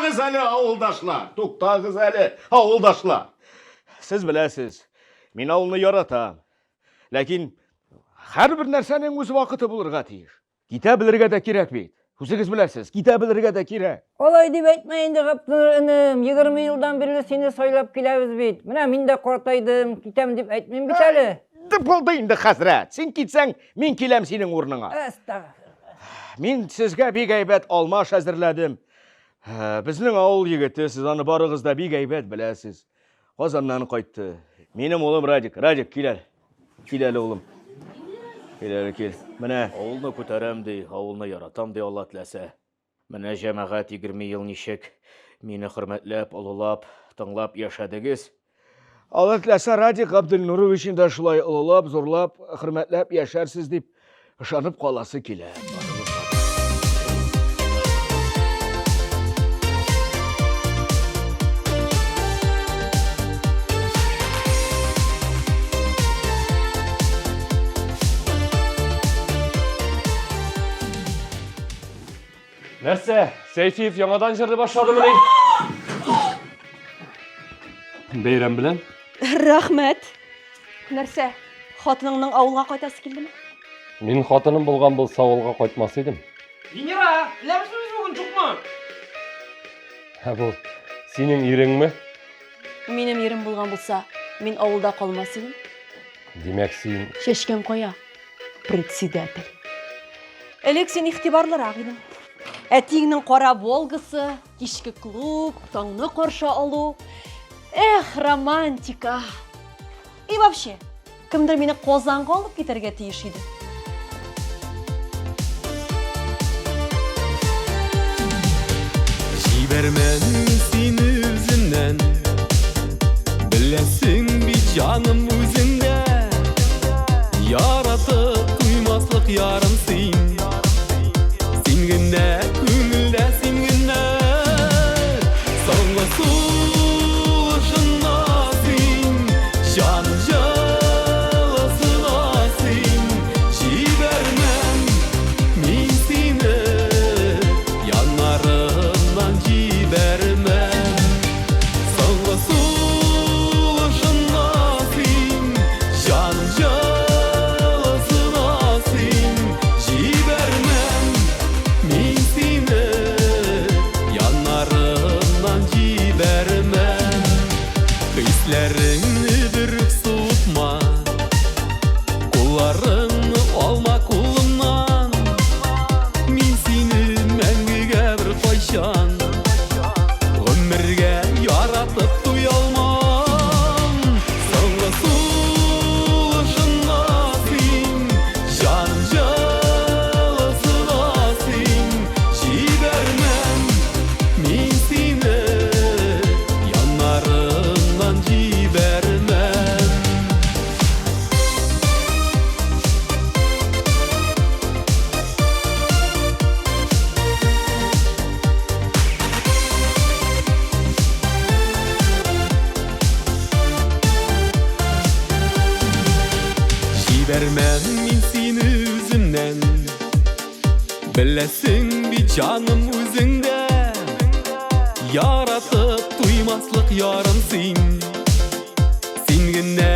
Туктагыз әле, авылдашлар. Туктагыз әле, авылдашлар. Сез беләсез, мин авылны яратам. Ләкин һәрбер нәрсәнең үз вакыты булырга тиеш. Китә белергә дә кирәк бит. Үзегез беләсез, китә белергә дә кирәк. Олай дип әйтмә инде, Гаптыңыр инем. 20 елдан бирле сине сайлап киләбез бит. Менә мин дә картайдым, китәм дип әйтмим бит әле. Булды инде, хәзрәт. Син китсәң, мин киләм синең урыныңа. Астагфирулла. Мин сезгә бик әйбәт алмаш әзерләдем. Безнең авыл егете, сез аны барыгыз да бик әйбәт беләсез. Казаннан кайтты. Минем улым Радик. Радик, кил әле. Кил әле, улым. Кил әле, кил. Менә авылны күтәрәм ди, авылны яратам ди Алла теләсә. Менә җәмәгать 20 ел ничек мине хөрмәтләп, олылап, тыңлап яшәдегез. Алла теләсә Радик Габделнуровичны да шулай олылап, зурлап, хөрмәтләп яшәрсез дип ышанып каласы килә. Нәрсә, Сәйфиев яңадан җырлый башладымы ни? Бәйрәм белән? Рәхмәт. Нәрсә, хатыныңның авылга кайтасы килдеме? Мин хатыным булган булса авылга кайтмас идем. Венера, ләбесебез бүген юкмы? Бу синең иреңме? Минем ерем булган булса, мин авылда калмас идем. Димәк, син Чәчкән кая? Председатель. Элек син игътибарлырак идең. Әтиңнең кара Волгасы, кичке клуб, таңны каршы алу. Эх, романтика. И вообще, кемдер мине Казанга алып китәргә тиеш иде. Җибәрмәдем сине үземнән, беләсең бит җаным үзеңдә. Яратып туймаслык ярым син, син генә күңелдә, син генә. Соңгы сулышына син, җаным җылысына син. Җибәрмәм мин сине, яннарымнан җибәрмәм. Соңгы сулышына син, җаным җылысына син. Җибәрмәм мин сине, яннарымнан җибәрмәм. Хисләреңне бер суытма, кулларыңны алма кулымнан. Мин сине мәңгегә бер кайчан, гомергә яратып туя алмам. Соңгы сулышына син, җаным җылысына син. Җибәрмәм мин сине, яннарымнан җибәрмәм. Җибәрмәм мин сине үземнән, беләсең бит җаным үзеңдә. Яратып туймаслык ярым син, син генә